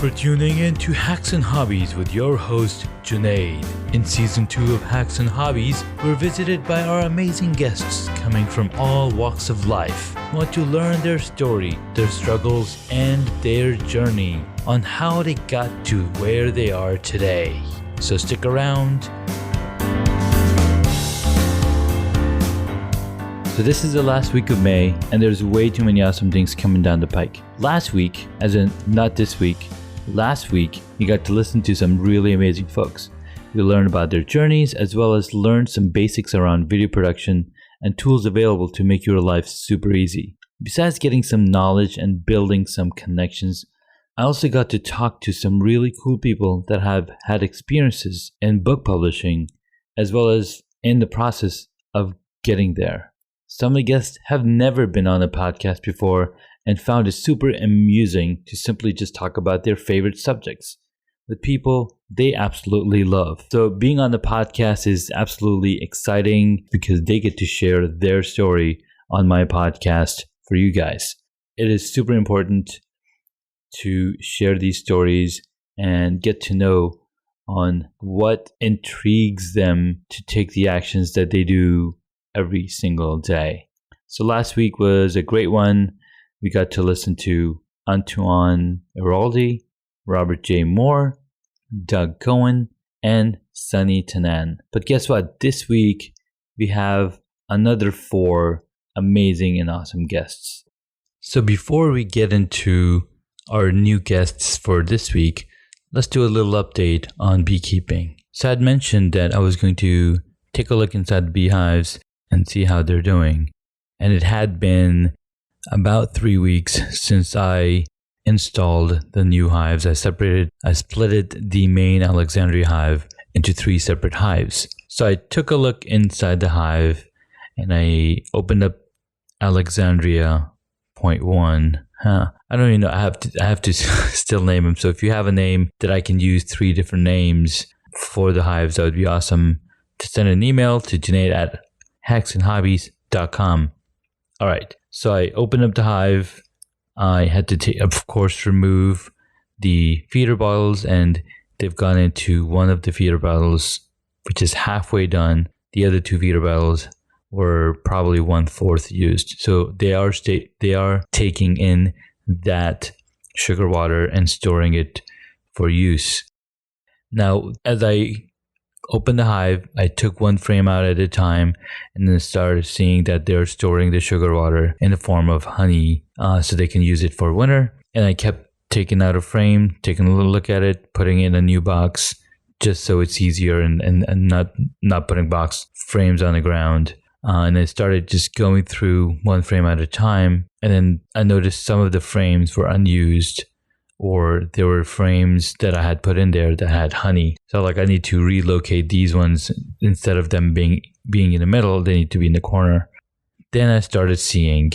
for tuning in to Hacks and Hobbies with your host, Junaid. In Season 2 of Hacks and Hobbies, we're visited by our amazing guests coming from all walks of life who want to learn their story, their struggles, and their journey on how they got to where they are today. So stick around. So this is the last week of May, and there's way too many awesome things coming down the pike. Last week, as in not this week, last week, you got to listen to some really amazing folks. You learned about their journeys, as well as learn some basics around video production and tools available to make your life super easy. Besides getting some knowledge and building some connections, I also got to talk to some really cool people that have had experiences in book publishing, as well as in the process of getting there. Some of the guests have never been on a podcast before and found it super amusing to simply just talk about their favorite subjects with people they absolutely love. So being on the podcast is absolutely exciting because they get to share their story on my podcast for you guys. It is super important to share these stories and get to know on what intrigues them to take the actions that they do every single day. So last week was a great one. We got to listen to Antoine, Airoldi, Robert J. Moore, Doug Cohen, and Sonny Tannan. But guess what? This week we have another 4 amazing and awesome guests. So before we get into our new guests for this week, let's do a little update on beekeeping. So I'd mentioned that I was going to take a look inside the beehives and see how they're doing. And it had been about 3 weeks since I installed the new hives. I split the main Alexandria hive into 3 separate hives. So I took a look inside the hive and I opened up Alexandria point 1. I don't even know. I have to still name them. So if you have a name that I can use 3 different names for the hives, that would be awesome. To send an email to Junaid@hacksandhobbies.com. All right. So I opened up the hive. I had to, of course, remove the feeder bottles, and they've gone into one of the feeder bottles, which is halfway done. The other 2 feeder bottles were probably 1/4 used. So they are taking in that sugar water and storing it for use. Now, as I opened the hive, I took 1 frame out at a time and then started seeing that they're storing the sugar water in the form of honey so they can use it for winter. And I kept taking out a frame, taking a little look at it, putting it in a new box just so it's easier and not putting box frames on the ground. And I started just going through 1 frame at a time. And then I noticed some of the frames were unused, or there were frames that I had put in there that had honey. So I need to relocate these ones. Instead of them being in the middle, they need to be in the corner. Then I started seeing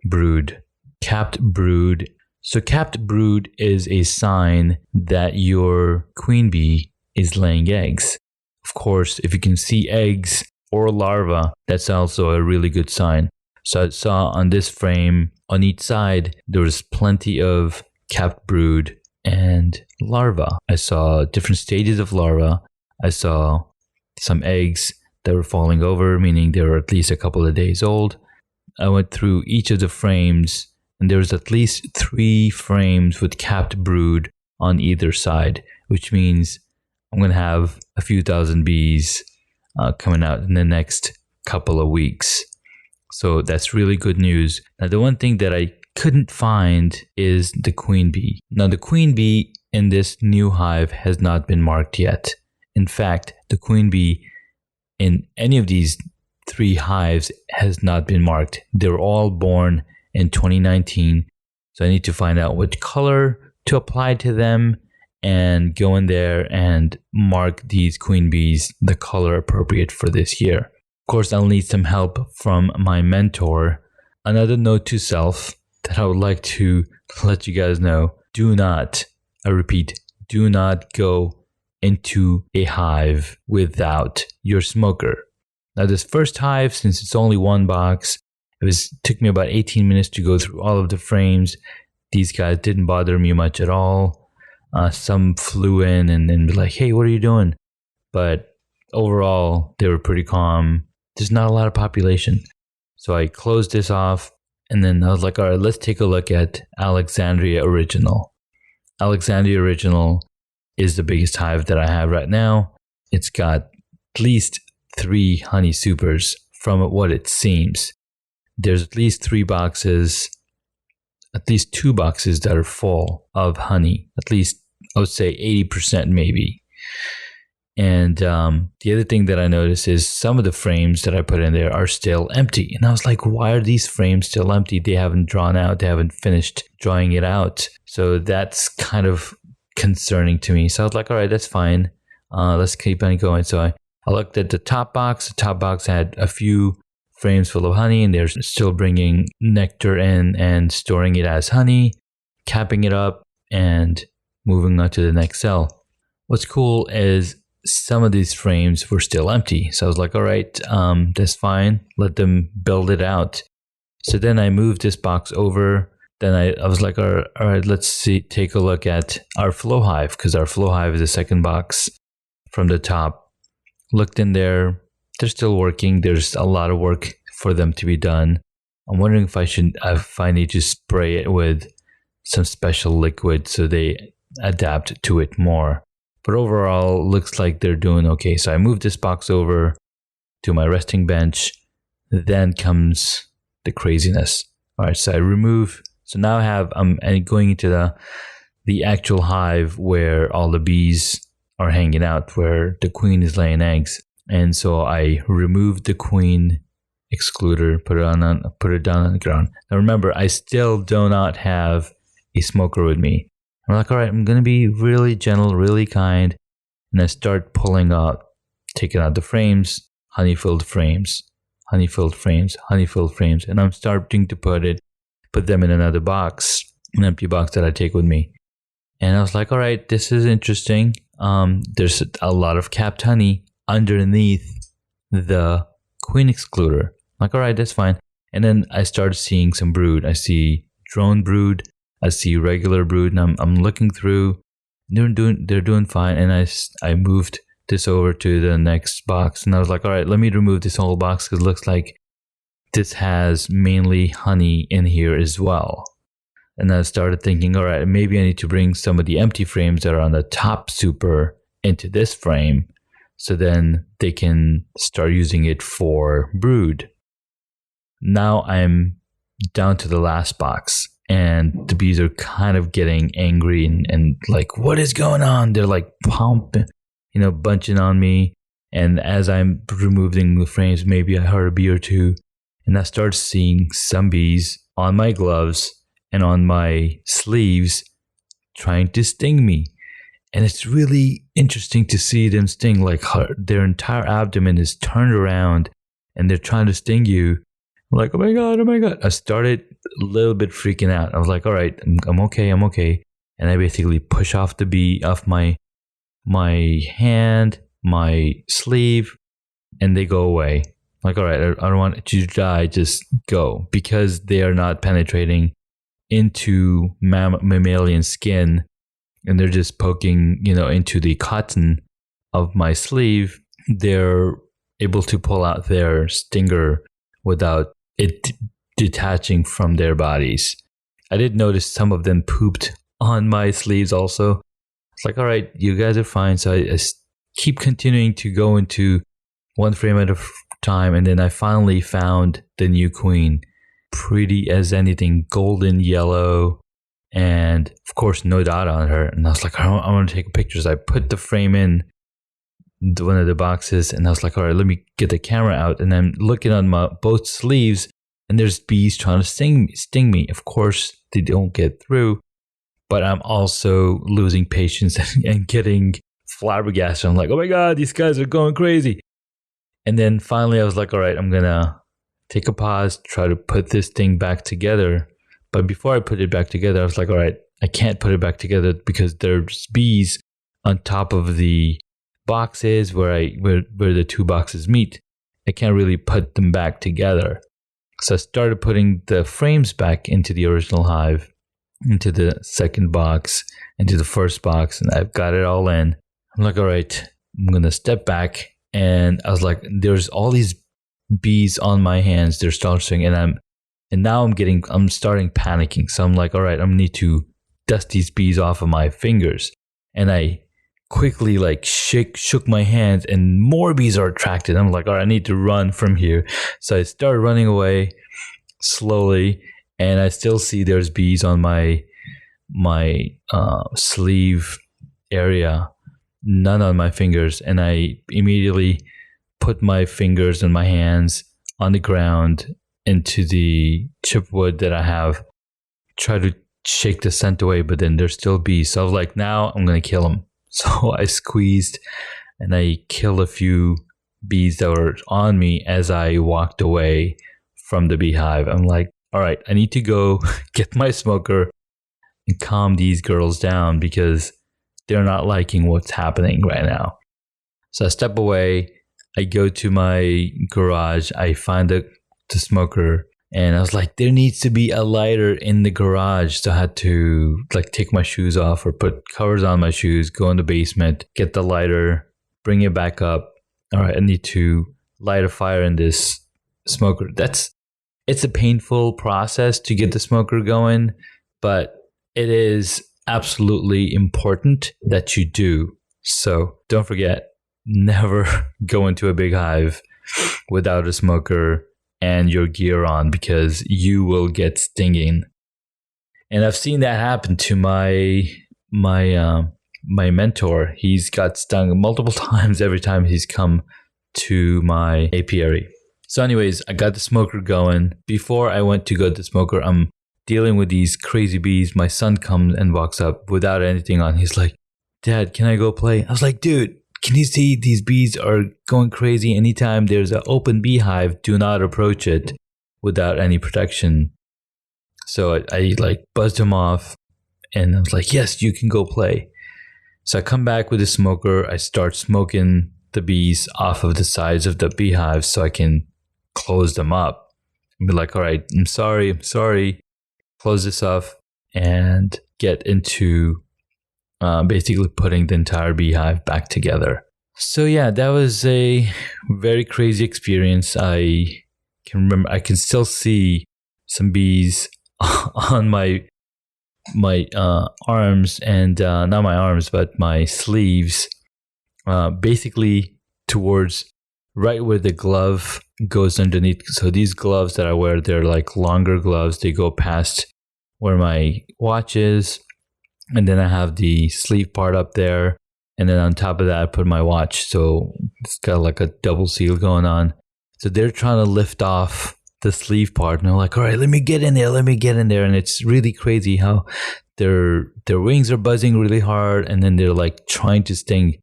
brood, capped brood. So capped brood is a sign that your queen bee is laying eggs. Of course, if you can see eggs or larvae, that's also a really good sign. So I saw on this frame, on each side, there was plenty of capped brood and larva. I saw different stages of larva. I saw some eggs that were falling over, meaning they were at least a couple of days old. I went through each of the frames, and there was at least 3 frames with capped brood on either side, which means I'm going to have a few thousand bees coming out in the next couple of weeks. So that's really good news. Now, the one thing that I couldn't find is the queen bee. Now, the queen bee in this new hive has not been marked yet. In fact, the queen bee in any of these 3 hives has not been marked. They're all born in 2019. So I need to find out what color to apply to them and go in there and mark these queen bees the color appropriate for this year. Of course, I'll need some help from my mentor. Another note to self that I would like to let you guys know: do not, I repeat, do not go into a hive without your smoker. Now, this first hive, since it's only 1 box, took me about 18 minutes to go through all of the frames. These guys didn't bother me much at all. Some flew in and be like, hey, what are you doing? But overall, they were pretty calm. There's not a lot of population. So I closed this off, and then I was like, all right, let's take a look at Alexandria Original. Alexandria Original is the biggest hive that I have right now. It's got at least 3 honey supers from what it seems. There's at least 3 boxes, at least 2 boxes that are full of honey. At least, I would say 80% maybe. And the other thing that I noticed is some of the frames that I put in there are still empty. And I was like, why are these frames still empty? They haven't drawn out. They haven't finished drawing it out. So that's kind of concerning to me. So I was like, all right, that's fine. Let's keep on going. So I looked at the top box. The top box had a few frames full of honey, and they're still bringing nectar in and storing it as honey, capping it up, and moving on to the next cell. What's cool is some of these frames were still empty. So I was like, all right, that's fine. Let them build it out. So then I moved this box over. Then I was like, all right, let's take a look at our flow hive, because our flow hive is the second box from the top. Looked in there. They're still working. There's a lot of work for them to be done. I'm wondering if I need to spray it with some special liquid so they adapt to it more. But overall, looks like they're doing okay. So I moved this box over to my resting bench. Then comes the craziness. All right, so I remove. So now I'm going into the actual hive where all the bees are hanging out, where the queen is laying eggs. And so I removed the queen excluder, put it down on the ground. Now remember, I still do not have a smoker with me. I'm like, all right, I'm going to be really gentle, really kind. And I start taking out the frames, honey-filled frames, honey-filled frames, honey-filled frames. And I'm starting to put them in another box, an empty box that I take with me. And I was like, all right, this is interesting. There's a lot of capped honey underneath the queen excluder. I'm like, all right, that's fine. And then I started seeing some brood. I see drone brood. I see regular brood, and I'm looking through. They're doing fine, and I moved this over to the next box, and I was like, all right, let me remove this whole box because it looks like this has mainly honey in here as well. And I started thinking, all right, maybe I need to bring some of the empty frames that are on the top super into this frame, so then they can start using it for brood. Now I'm down to the last box. And the bees are kind of getting angry and like, what is going on? They're like pumping, bunching on me. And as I'm removing the frames, maybe I heard a bee or two. And I started seeing some bees on my gloves and on my sleeves trying to sting me. And it's really interesting to see them sting. Like their entire abdomen is turned around and they're trying to sting you. I'm like, oh my God. I started a little bit freaking out. I was like, all right, I'm okay. And I basically push off the bee off my hand, my sleeve, and they go away. I'm like, all right, I don't want you to die, just go. Because they are not penetrating into mammalian skin, and they're just poking, into the cotton of my sleeve, they're able to pull out their stinger without it detaching from their bodies. I did notice some of them pooped on my sleeves also. It's like, all right, you guys are fine. So I keep continuing to go into one frame at a time. And then I finally found the new queen. Pretty as anything, golden yellow. And of course, no dot on her. And I was like, I want to take pictures. I put the frame in one of the boxes and I was like, all right, let me get the camera out. And I'm looking on both sleeves and there's bees trying to sting me. Of course, they don't get through, but I'm also losing patience and getting flabbergasted. I'm like, oh my God, these guys are going crazy. And then finally I was like, all right, I'm going to take a pause, try to put this thing back together. But before I put it back together, I was like, all right, I can't put it back together because there's bees on top of the boxes where the 2 boxes meet. I can't really put them back together. So I started putting the frames back into the original hive. into the second box, into the first box, and I've got it all in. I'm like, all right, I'm going to step back. And I was like, there's all these bees on my hands. They're starting, and now I'm starting panicking. So I'm like, all right, I'm going to need to dust these bees off of my fingers. And I quickly like shook my hands, and more bees are attracted. I'm like, all right, I need to run from here. So I start running away slowly, and I still see there's bees on my sleeve area, none on my fingers. And I immediately put my fingers and my hands on the ground into the chipwood that I have, try to shake the scent away, but then there's still bees. So I was like, now I'm going to kill them. So I squeezed and I killed a few bees that were on me as I walked away from the beehive. I'm like, all right, I need to go get my smoker and calm these girls down because they're not liking what's happening right now. So I step away, I go to my garage, I find the smoker, and I was like, there needs to be a lighter in the garage. So I had to like take my shoes off or put covers on my shoes, go in the basement, get the lighter, bring it back up. All right, I need to light a fire in this smoker. It's a painful process to get the smoker going, but it is absolutely important that you do. So don't forget, never go into a big hive without a smoker and your gear on, because you will get stinging. And I've seen that happen to my mentor. He's got stung multiple times every time he's come to my apiary. So anyways, I got the smoker going. Before I went to go to the smoker, I'm dealing with these crazy bees. My son comes and walks up without anything on. He's like, Dad, can I go play? I was like, dude, can you see these bees are going crazy? Anytime there's an open beehive, do not approach it without any protection. So I like buzzed him off and I was like, yes, you can go play. So I come back with the smoker. I start smoking the bees off of the sides of the beehive so I can close them up. And be like, all right, I'm sorry. Close this off and get into basically putting the entire beehive back together. So yeah, that was a very crazy experience. I can remember, I can still see some bees on my arms and not my arms, but my sleeves, basically towards right where the glove goes underneath. So these gloves that I wear, they're like longer gloves. They go past where my watch is. And then I have the sleeve part up there. And then on top of that, I put my watch. So it's got like a double seal going on. So they're trying to lift off the sleeve part. And I'm like, all right, let me get in there. And it's really crazy how their wings are buzzing really hard. And then they're like trying to sting.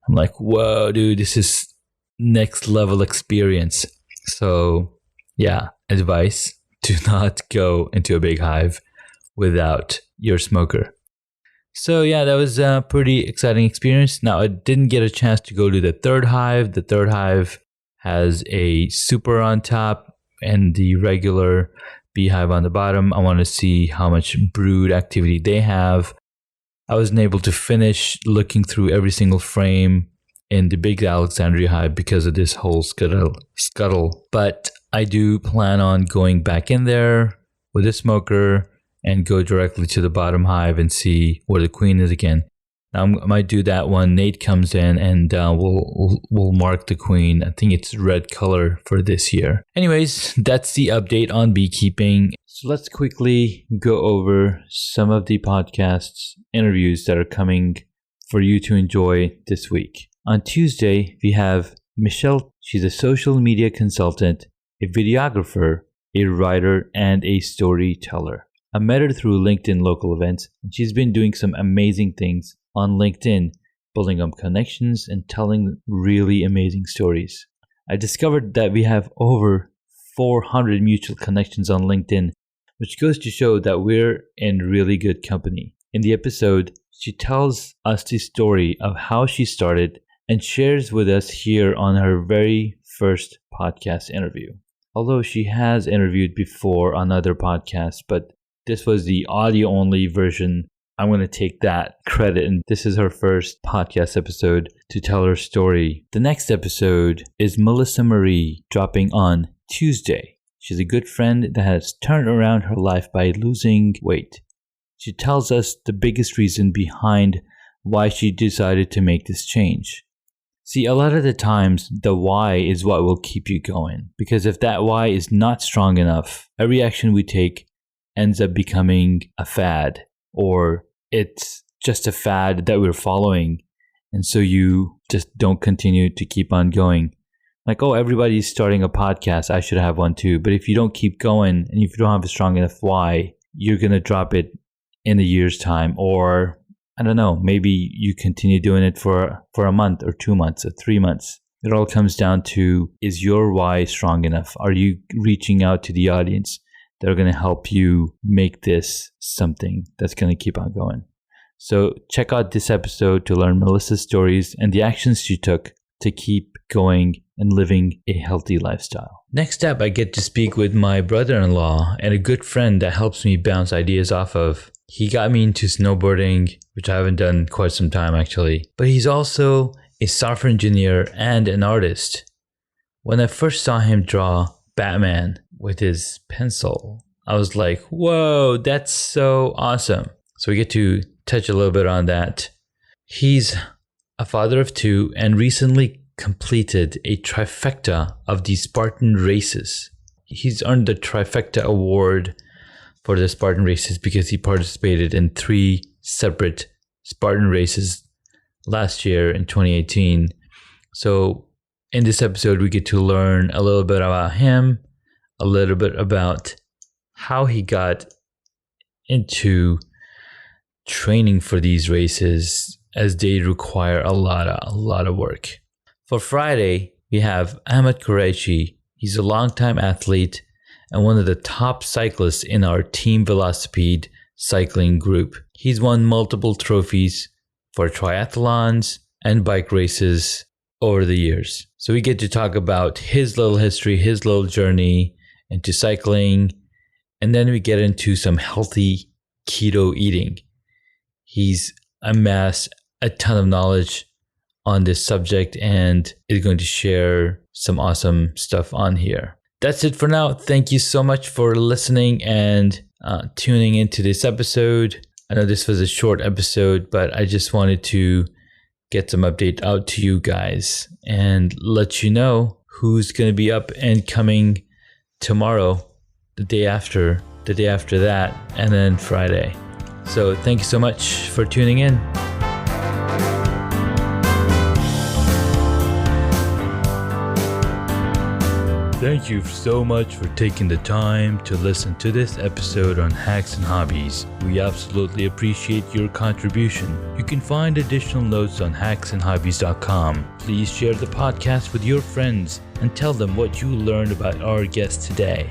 I'm like, whoa, dude, this is next level experience. So yeah, advice, do not go into a big hive without your smoker. So yeah, that was a pretty exciting experience. Now I didn't get a chance to go to the third hive. The third hive has a super on top and the regular beehive on the bottom. I want to see how much brood activity they have. I wasn't able to finish looking through every single frame in the big Alexandria hive because of this whole scuttle. But I do plan on going back in there with a smoker and go directly to the bottom hive and see where the queen is again. Now, I might do that when Nate comes in and we'll mark the queen. I think it's red color for this year. Anyways, that's the update on beekeeping. So let's quickly go over some of the podcasts interviews that are coming for you to enjoy this week. On Tuesday, we have Michelle. She's a social media consultant, a videographer, a writer, and a storyteller. I met her through LinkedIn local events, and she's been doing some amazing things on LinkedIn, building up connections and telling really amazing stories. I discovered that we have over 400 mutual connections on LinkedIn, which goes to show that we're in really good company. In the episode, she tells us the story of how she started and shares with us here on her very first podcast interview. Although she has interviewed before on other podcasts, but this was the audio only version. I'm going to take that credit, and this is her first podcast episode to tell her story. The next episode is Melissa Marie, dropping on Tuesday. She's a good friend that has turned around her life by losing weight. She tells us the biggest reason behind why she decided to make this change. See, a lot of the times, the why is what will keep you going. Because if that why is not strong enough, every action we take ends up becoming a fad, or it's just a fad that we're following. And so you just don't continue to keep on going. Like, oh, everybody's starting a podcast, I should have one too. But if you don't keep going, and if you don't have a strong enough why, you're going to drop it in a year's time. Or, I don't know, maybe you continue doing it for a month or 2 months or 3 months. It all comes down to, is your why strong enough? Are you reaching out to the audience that are going to help you make this something that's going to keep on going? So check out this episode to learn Melissa's stories and the actions she took to keep going and living a healthy lifestyle. Next up, I get to speak with my brother-in-law and a good friend that helps me bounce ideas off of. He got me into snowboarding, which I haven't done quite some time actually. But he's also a software engineer and an artist. When I first saw him draw Batman with his pencil, I was like, whoa, that's so awesome. So we get to touch a little bit on that. He's a father of 2 and recently completed a trifecta of the Spartan races. He's earned the trifecta award for the Spartan races because he participated in 3 separate Spartan races last year in 2018. So in this episode, we get to learn a little bit about him, a little bit about how he got into training for these races, as they require a lot of work. For Friday, we have Ahmed Qureshi. He's a longtime athlete and one of the top cyclists in our Team Velocipede cycling group. He's won multiple trophies for triathlons and bike races over the years. So we get to talk about his little history, his little journey into cycling, and then we get into some healthy keto eating. He's amassed a ton of knowledge on this subject and is going to share some awesome stuff on here. That's it for now. Thank you so much for listening and tuning into this episode. I know this was a short episode, but I just wanted to get some update out to you guys and let you know who's going to be up and coming tomorrow, the day after that, and then Friday. So thank you so much for tuning in. Thank you so much for taking the time to listen to this episode on Hacks and Hobbies. We absolutely appreciate your contribution. You can find additional notes on hacksandhobbies.com. Please share the podcast with your friends and tell them what you learned about our guest today.